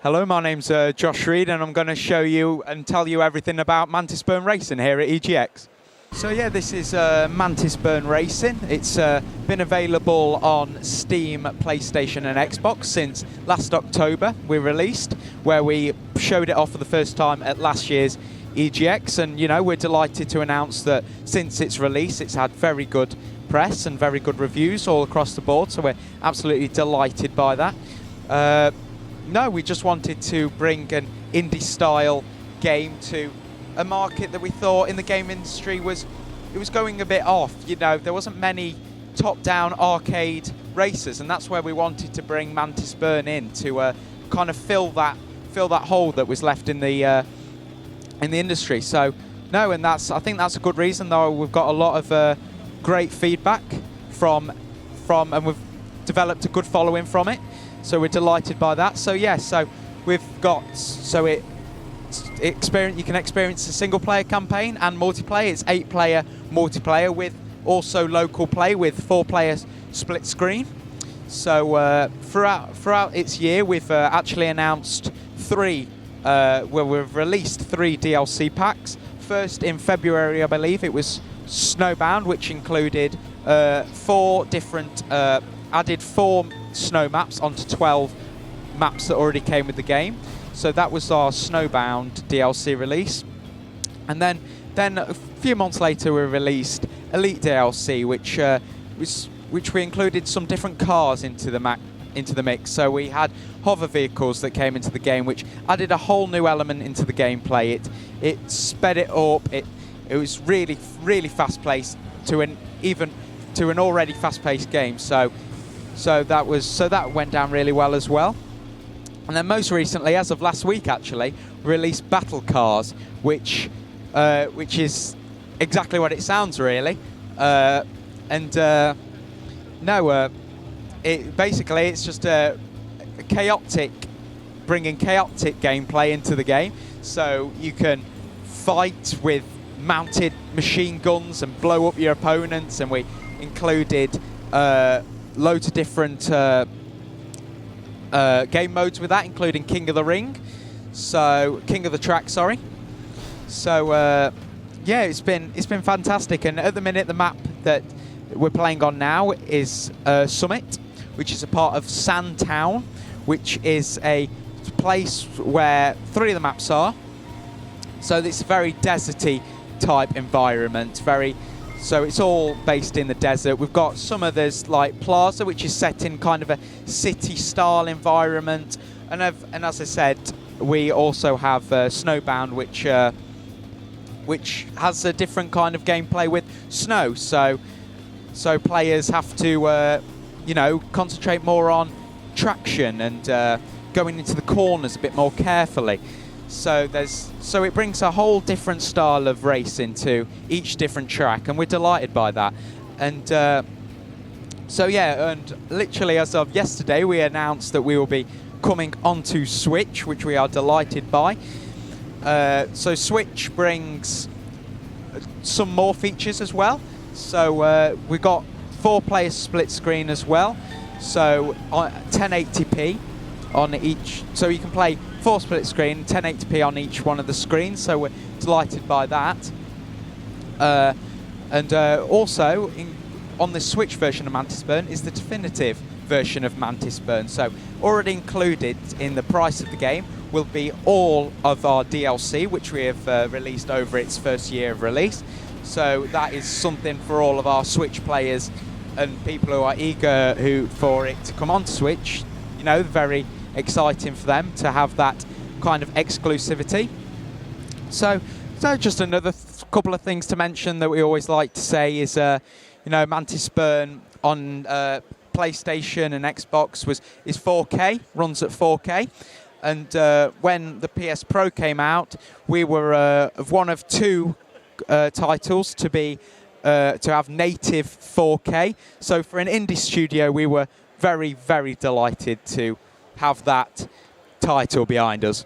Hello, my name's Josh Reed, and I'm going to show you and tell you everything about Mantis Burn Racing here at EGX. So yeah, this is Mantis Burn Racing. It's been available on Steam, PlayStation and Xbox since last October. We released, where we showed it off for the first time at last year's EGX, and you know, we're delighted to announce that since its release it's had very good press and very good reviews all across the board, so we're absolutely delighted by that. No, we just wanted to bring an indie-style game to a market that we thought in the game industry was going a bit off. You know, there wasn't many top-down arcade racers, and that's where we wanted to bring Mantis Burn in to kind of fill that hole that was left in the industry. So no, and I think that's a good reason. Though we've got a lot of great feedback from, and we've developed a good following from it. So we're delighted by that. So yeah, so we've got you can experience a single player campaign and multiplayer. It's 8-player multiplayer with also local play with 4-player split screen. So throughout its year, we've actually announced we've released 3 DLC packs. First in February, I believe, it was Snowbound, which included 4 different added 4 snow maps onto 12 maps that already came with the game. So that was our Snowbound DLC release. And then a few months later we released Elite DLC, which we included some different cars into the mix. So we had hover vehicles that came into the game, which added a whole new element into the gameplay. It sped it up. It was really, really fast-paced to an already fast-paced game. So that went down really well as well. And then most recently, as of last week actually, released Battle Cars, which is exactly what it sounds really. Basically it's just bringing chaotic gameplay into the game. So you can fight with mounted machine guns and blow up your opponents, and we included loads of different game modes with that, including King of the Track, sorry. So yeah, it's been fantastic. And at the minute, the map that we're playing on now is Summit, which is a part of Sandtown, which is a place where 3 of the maps are. So it's a very deserty type environment, so it's all based in the desert. We've got some others like Plaza, which is set in kind of a city-style environment, and as I said, we also have Snowbound, which has a different kind of gameplay with snow. So players have to concentrate more on traction and going into the corners a bit more carefully. So it brings a whole different style of racing to each different track, and we're delighted by that. And so yeah, and literally as of yesterday, we announced that we will be coming onto Switch, which we are delighted by. So Switch brings some more features as well. So we've got 4-player split screen as well. So 1080p on each, so you can play 4 split screen, 1080p on each one of the screens, so we're delighted by that. Also, on the Switch version of Mantis Burn is the definitive version of Mantis Burn. So already included in the price of the game will be all of our DLC, which we have released over its first year of release. So that is something for all of our Switch players and people who are eager for it to come on to Switch. You know, very exciting for them to have that kind of exclusivity. So just another couple of things to mention that we always like to say is, Mantis Burn on PlayStation and Xbox is 4K, runs at 4K, and when the PS Pro came out, we were one of 2 titles to have native 4K. So for an indie studio, we were very, very delighted to have that title behind us.